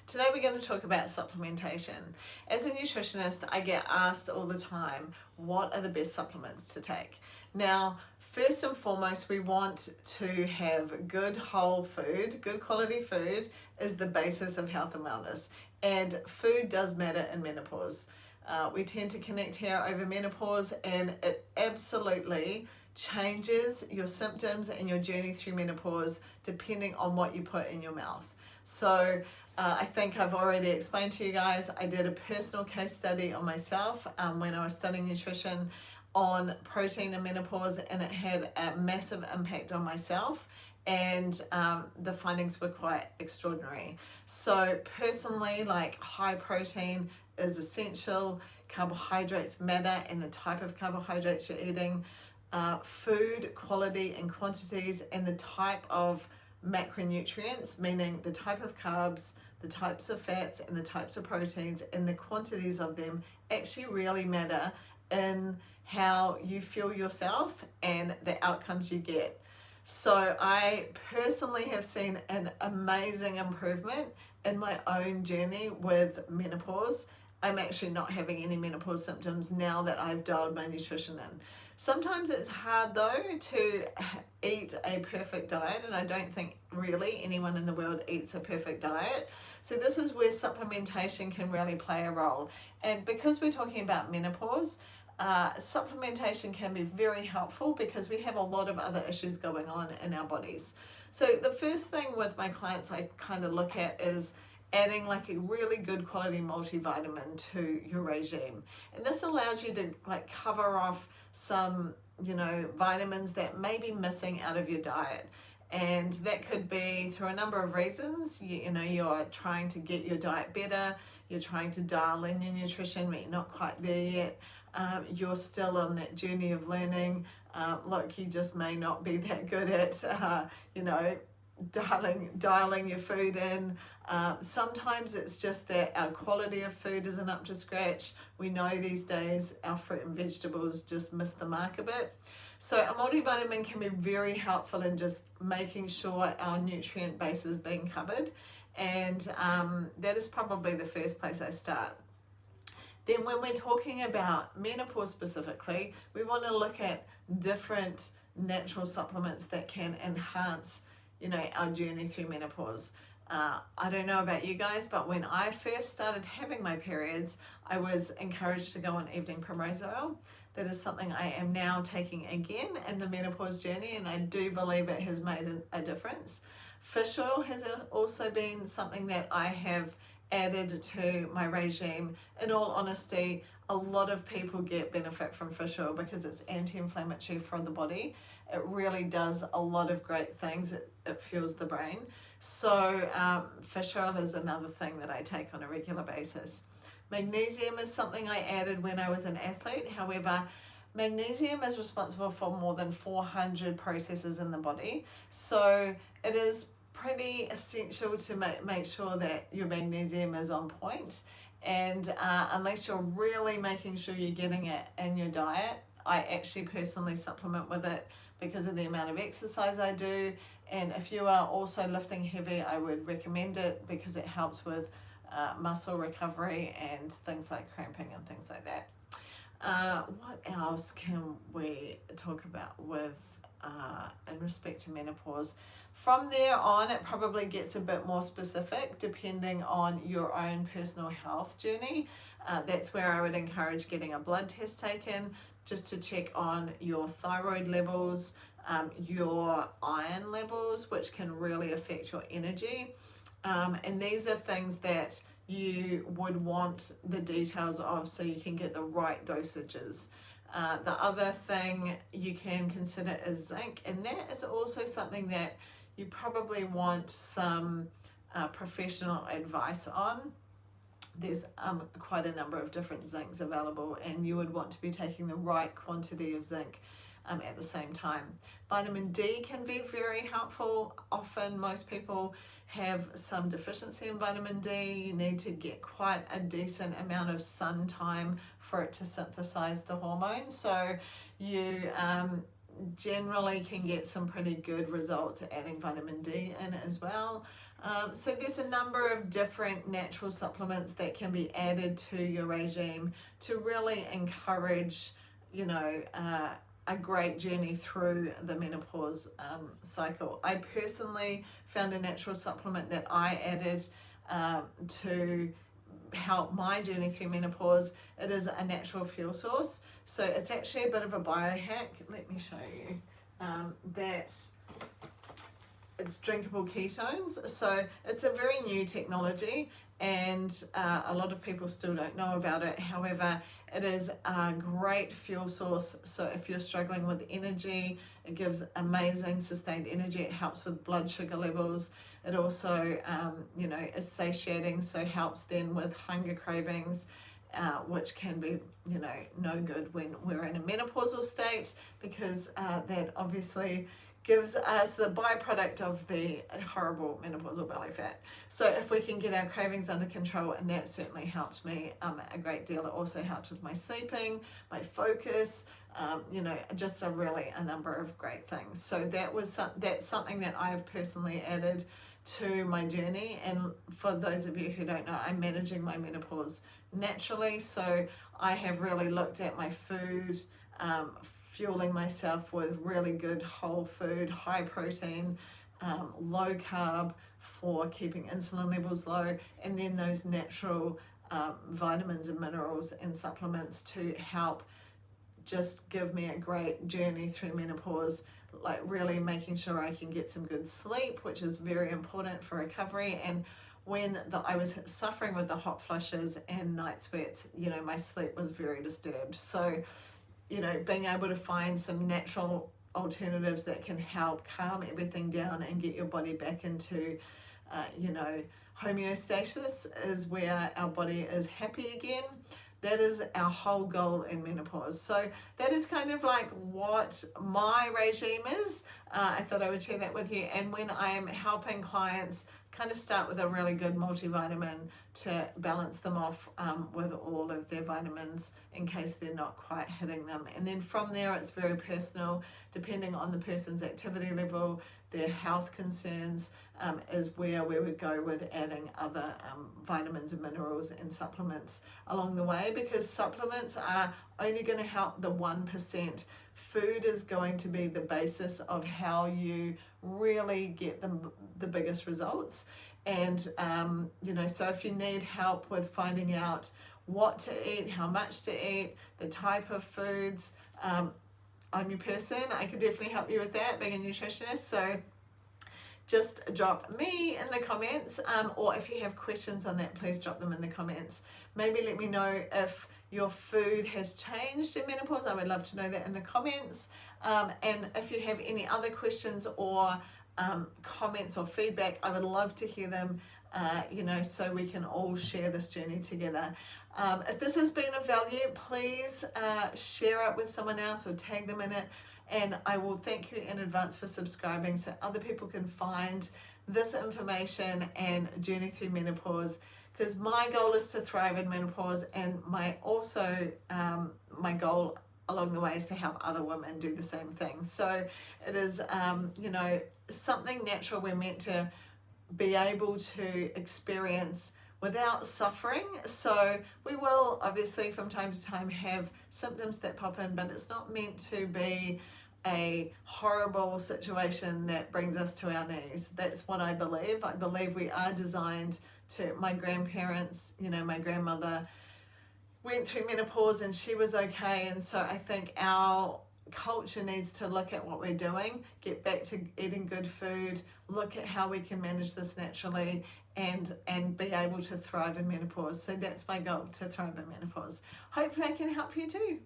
Today we're going to talk about supplementation. As a nutritionist, I get asked all the time, what are the best supplements to take? Now, first and foremost, we want to have good whole food. Good quality food is the basis of health and wellness. And food does matter in menopause. We tend to connect here over menopause, and it absolutely changes your symptoms and your journey through menopause depending on what you put in your mouth. So I think I've already explained to you guys, I did a personal case study on myself when I was studying nutrition on protein and menopause, and it had a massive impact on myself, and the findings were quite extraordinary. So personally, like, high protein is essential, carbohydrates matter, and the type of carbohydrates you're eating, food quality and quantities, and the type of macronutrients, meaning the type of carbs, the types of fats, and the types of proteins, and the quantities of them actually really matter in how you feel yourself and the outcomes you get. So I personally have seen an amazing improvement in my own journey with menopause. I'm actually not having any menopause symptoms now that I've dialed my nutrition in. Sometimes it's hard though to eat a perfect diet, and I don't think really anyone in the world eats a perfect diet. So this is where supplementation can really play a role. And because we're talking about menopause, supplementation can be very helpful because we have a lot of other issues going on in our bodies. So the first thing with my clients I kind of look at is adding like a really good quality multivitamin to your regime. And this allows you to like cover off some, vitamins that may be missing out of your diet. And that could be through a number of reasons. You're trying to get your diet better, you're trying to dial in your nutrition, but you're not quite there yet. You're still on that journey of learning. Look, you just may not be that good at, dialing your food in. Sometimes it's just that our quality of food isn't up to scratch. We know these days our fruit and vegetables just miss the mark a bit. So a multivitamin can be very helpful in just making sure our nutrient base is being covered, and that is probably the first place I start. Then when we're talking about menopause specifically, we want to look at different natural supplements that can enhance our journey through menopause. I don't know about you guys, but when I first started having my periods, I was encouraged to go on evening primrose oil. That is something I am now taking again in the menopause journey, and I do believe it has made a difference. Fish oil has also been something that I have added to my regime. In all honesty, a lot of people get benefit from fish oil because it's anti-inflammatory for the body. It really does a lot of great things. It fuels the brain. So fish oil is another thing that I take on a regular basis. Magnesium is something I added when I was an athlete. However, magnesium is responsible for more than 400 processes in the body. So it is pretty essential to make sure that your magnesium is on point. And unless you're really making sure you're getting it in your diet, I actually personally supplement with it because of the amount of exercise I do. And if you are also lifting heavy, I would recommend it because it helps with muscle recovery and things like cramping and things like that. What else can we talk about with in respect to menopause? From there on, it probably gets a bit more specific depending on your own personal health journey. That's where I would encourage getting a blood test taken just to check on your thyroid levels, your iron levels, which can really affect your energy. And these are things that you would want the details of so you can get the right dosages. The other thing you can consider is zinc, and that is also something that you probably want some professional advice on. There's quite a number of different zincs available, and you would want to be taking the right quantity of zinc at the same time. Vitamin D can be very helpful. Often most people have some deficiency in vitamin D. You need to get quite a decent amount of sun time for it to synthesize the hormone. So you generally can get some pretty good results adding vitamin D in as well. So there's a number of different natural supplements that can be added to your regime to really encourage, you know, a great journey through the menopause cycle. I personally found a natural supplement that I added to help my journey through menopause. It is a natural fuel source, so it's actually a bit of a biohack. Let me show you. That it's drinkable ketones. So it's a very new technology, and a lot of people still don't know about it. However, it is a great fuel source. So if you're struggling with energy, it gives amazing sustained energy. It helps with blood sugar levels. It also, you know, is satiating, so helps then with hunger cravings, which can be, you know, no good when we're in a menopausal state, because that obviously gives us the byproduct of the horrible menopausal belly fat. So if we can get our cravings under control, and that certainly helped me a great deal. It also helped with my sleeping, my focus, you know, just a number of great things. So that's something that I have personally added to my journey. And for those of you who don't know, I'm managing my menopause naturally. So I have really looked at my food, fueling myself with really good whole food, high protein, low carb for keeping insulin levels low, and then those natural vitamins and minerals and supplements to help just give me a great journey through menopause, like really making sure I can get some good sleep, which is very important for recovery. And when I was suffering with the hot flushes and night sweats, you know, my sleep was very disturbed. So, you know, being able to find some natural alternatives that can help calm everything down and get your body back into, you know, homeostasis is where our body is happy again. That is our whole goal in menopause. So that is kind of like what my regime is. I thought I would share that with you. And when I'm helping clients, kind of start with a really good multivitamin to balance them off with all of their vitamins in case they're not quite hitting them. And then from there, it's very personal, depending on the person's activity level, their health concerns, is where we would go with adding other vitamins and minerals and supplements along the way, because supplements are only going to help the 1%. Food is going to be the basis of how you really get the biggest results. And, you know, so if you need help with finding out what to eat, how much to eat, the type of foods, I'm your person. I could definitely help you with that, being a nutritionist. So just drop me in the comments, or if you have questions on that, please drop them in the comments. Maybe let me know if your food has changed in menopause. I would love to know that in the comments. And if you have any other questions or comments or feedback, I would love to hear them, you know, so we can all share this journey together. If this has been of value, please share it with someone else or tag them in it. And I will thank you in advance for subscribing so other people can find this information and journey through menopause, because my goal is to thrive in menopause, and my goal along the way is to help other women do the same thing. So it is, you know, something natural we're meant to be able to experience without suffering. So we will obviously from time to time have symptoms that pop in, but it's not meant to be a horrible situation that brings us to our knees. That's what I believe. I believe we are designed to, my grandparents, you know, my grandmother went through menopause and she was okay. And so I think our culture needs to look at what we're doing, get back to eating good food, look at how we can manage this naturally, and be able to thrive in menopause. So that's my goal, to thrive in menopause. Hopefully I can help you too.